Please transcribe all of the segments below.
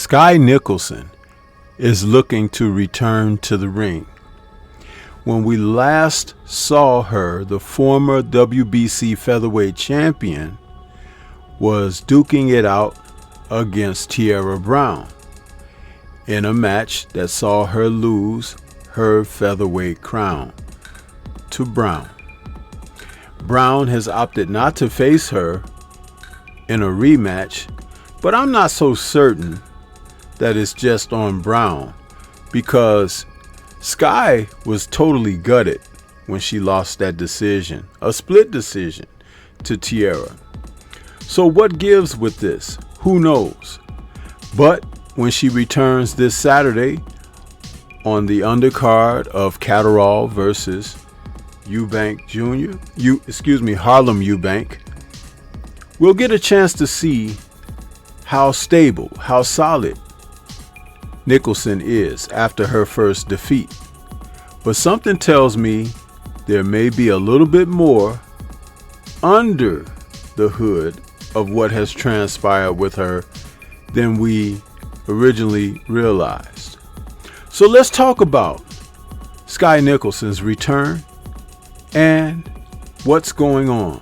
Skye Nicolson is looking to return to the ring. When we last saw her, the former WBC featherweight champion was duking it out against Tiara Brown in a match that saw her lose her featherweight crown to Brown. Brown has opted not to face her in a rematch, but I'm not so certain that it's just on Brown, because Skye was totally gutted when she lost that decision, a split decision, to Tiara. So what gives with this? Who knows? But when she returns this Saturday on the undercard of Catterall versus Eubank Jr., Harlem Eubank, we'll get a chance to see how stable, how solid Nicolson is after her first defeat. But something tells me there may be a little bit more under the hood of what has transpired with her than we originally realized. So let's talk about Skye Nicolson's return and what's going on.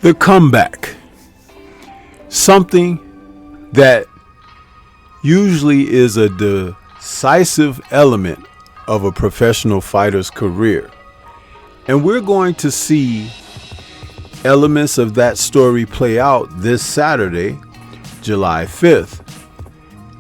The comeback, something that usually is a decisive element of a professional fighter's career. And we're going to see elements of that story play out this Saturday, July 5th,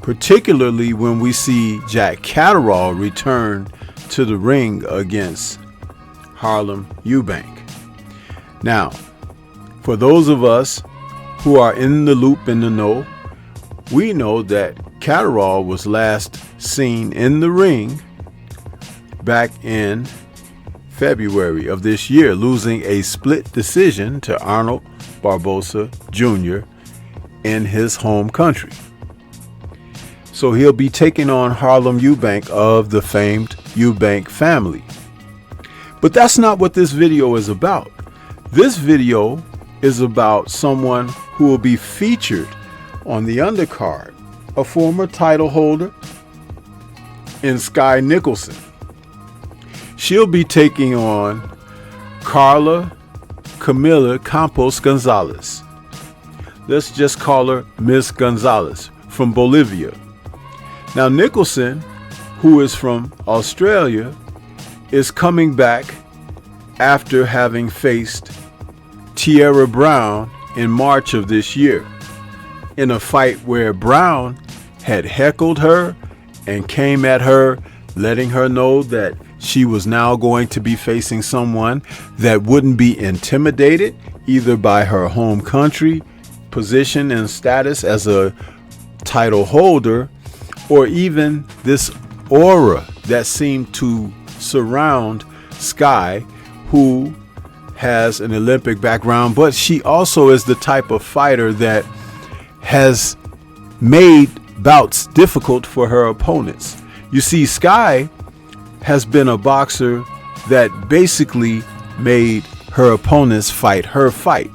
particularly when we see Jack Catterall return to the ring against Harlem Eubank. Now, for those of us who are in the loop, in the know, we know that Catterall was last seen in the ring back in February of this year, losing a split decision to Arnold Barbosa Jr. in his home country. So he'll be taking on Harlem Eubank of the famed Eubank family. But that's not what this video is about. This video is about someone who will be featured on the undercard, a former title holder in Skye Nicolson. She'll be taking on Carla Camila Campos Gonzalez. Let's just call her Miss Gonzalez from Bolivia. Now, Nicolson, who is from Australia, is coming back after having faced Tiara Brown in March of this year, in a fight where Brown had heckled her and came at her, letting her know that She was now going to be facing someone that wouldn't be intimidated either by her home country, position and status as a title holder, or even this aura that seemed to surround Skye, who has an Olympic background, but she also is the type of fighter that has made bouts difficult for her opponents. You see, Skye has been a boxer that basically made her opponents fight her fight.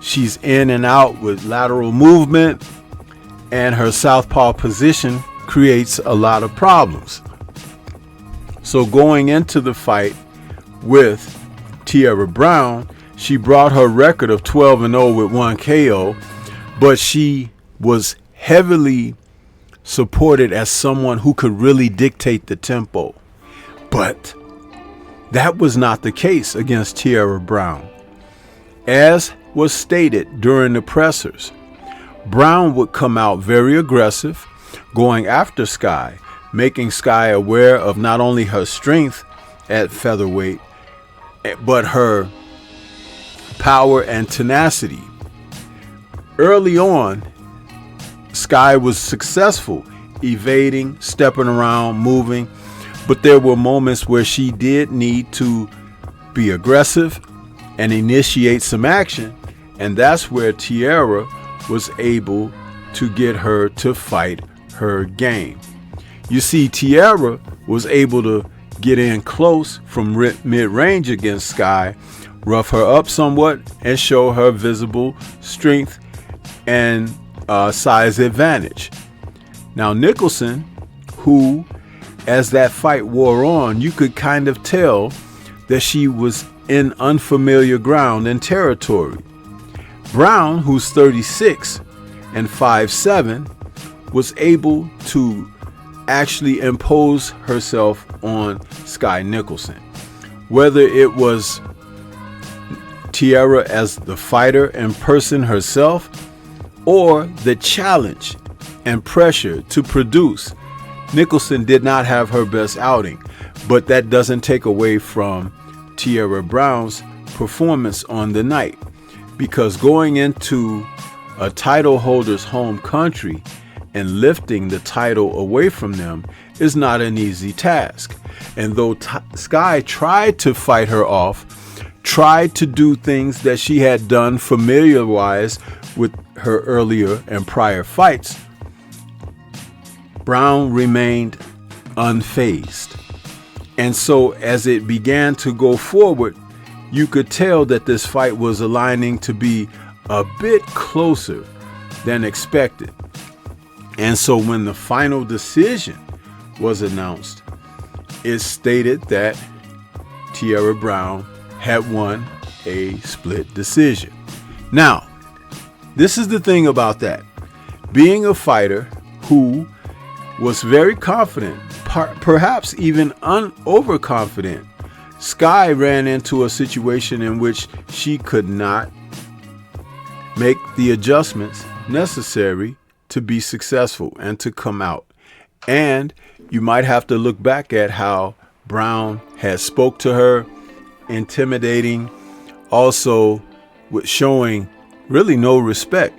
She's in and out with lateral movement, and her southpaw position creates a lot of problems. So going into the fight with Tierra Brown, she brought her record of 12-0 with 1 KO, but she was heavily supported as someone who could really dictate the tempo. But that was not the case against Tierra Brown. As was stated during the pressers, Brown would come out very aggressive, going after Skye, making Skye aware of not only her strength at featherweight, but her power and tenacity. Early on, Skye was successful, evading, stepping around, moving, but there were moments where she did need to be aggressive and initiate some action, and that's where Tierra was able to get her to fight her game. You see, Tierra was able to get in close from mid-range against Skye, rough her up somewhat, and show her visible strength and size advantage. Now Nicholson, who as that fight wore on, you could kind of tell that she was in unfamiliar ground and territory. Brown, who's 36 and 5'7", was able to actually impose herself on Skye Nicolson. Whether it was Tierra as the fighter in person herself, or the challenge and pressure to produce, Nicolson did not have her best outing, but that doesn't take away from Tierra Brown's performance on the night, because going into a title holder's home country and lifting the title away from them is not an easy task. And though Skye tried to fight her off, tried to do things that she had done familiar-wise with her earlier and prior fights, Brown remained unfazed. And so as it began to go forward, you could tell that this fight was aligning to be a bit closer than expected. And so when the final decision was announced, it stated that Tierra Brown had won a split decision. Now, this is the thing about that. Being a fighter who was very confident, perhaps even overconfident, Skye ran into a situation in which she could not make the adjustments necessary to be successful and to come out. And you might have to look back at how Brown had spoke to her, intimidating, also with showing really no respect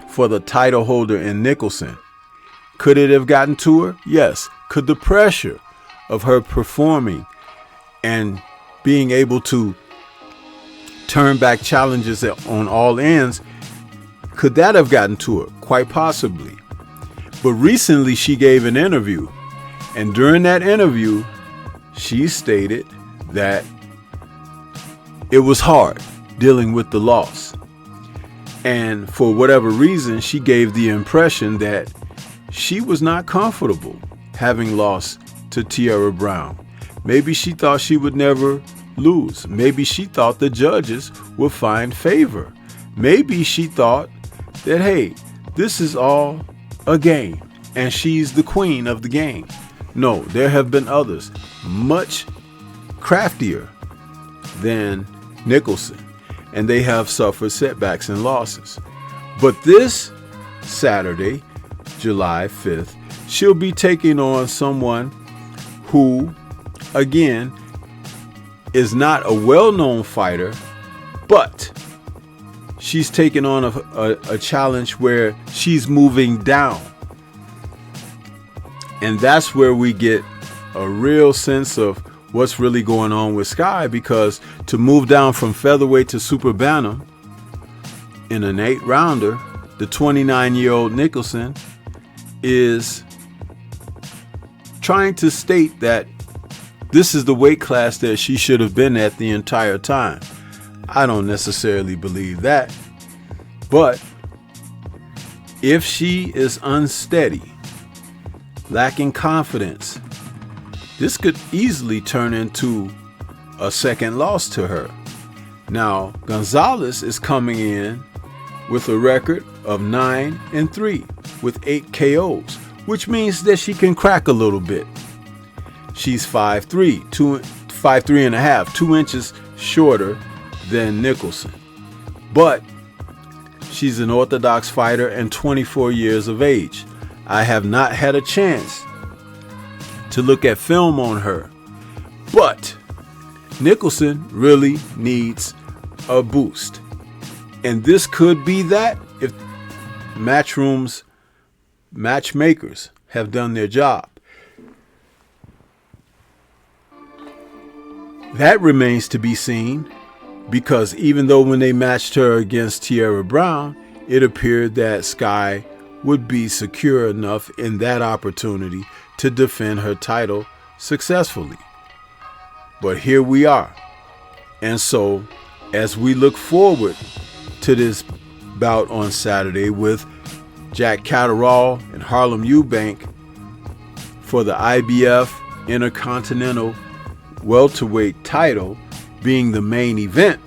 for the title holder in Nicholson. Could it have gotten to her? Yes. Could the pressure of her performing and being able to turn back challenges on all ends, could that have gotten to her? Quite possibly. But recently she gave an interview, and during that interview, she stated that it was hard dealing with the loss. And for whatever reason, she gave the impression that she was not comfortable having lost to Tierra Brown. Maybe she thought she would never lose. Maybe she thought the judges would find favor. Maybe she thought that, hey, this is all a game and she's the queen of the game. No, there have been others much craftier than Nicholson, and they have suffered setbacks and losses. But this Saturday, July 5th, she'll be taking on someone who again, is not a well-known fighter, but she's taken on a challenge where she's moving down. And that's where we get a real sense of what's really going on with Skye, because to move down from featherweight to super bantam in an 8-rounder, the 29-year-old Nicolson is trying to state that this is the weight class that she should have been at the entire time. I don't necessarily believe that, but if she is unsteady, lacking confidence, this could easily turn into a second loss to her. Now, Gonzalez is coming in with a record of 9-3 with 8 KOs, which means that she can crack a little bit. She's 5'3", and a half, 2 inches shorter than Nicolson. But she's an orthodox fighter and 24 years of age. I have not had a chance to look at film on her, but Nicolson really needs a boost. And this could be that if Matchroom's matchmakers have done their job. That remains to be seen, because even though when they matched her against Tierra Brown, it appeared that Skye would be secure enough in that opportunity to defend her title successfully. But here we are. And so, as we look forward to this bout on Saturday with Jack Catterall and Harlem Eubank for the IBF Intercontinental Welterweight title being the main event,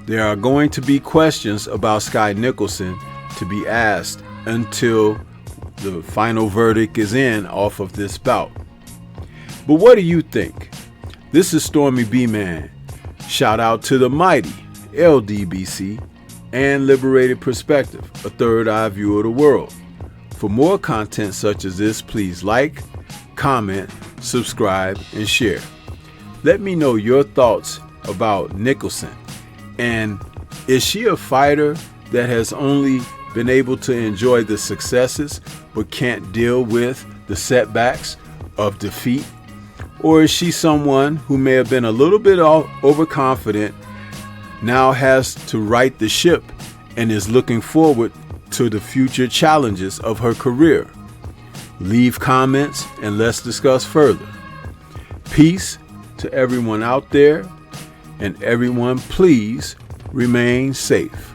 there are going to be questions about Skye Nicolson to be asked until the final verdict is in off of this bout. But what do you think? This is Stormy B-Man. Shout out to the mighty LDBC and Liberated Perspective, a third eye view of the world. For more content such as this, please like, comment, subscribe, and share. Let me know your thoughts about Nicolson. And is she a fighter that has only been able to enjoy the successes but can't deal with the setbacks of defeat? Or is she someone who may have been a little bit overconfident, now has to right the ship, and is looking forward to the future challenges of her career? Leave comments and let's discuss further. Peace to everyone out there, and everyone please remain safe.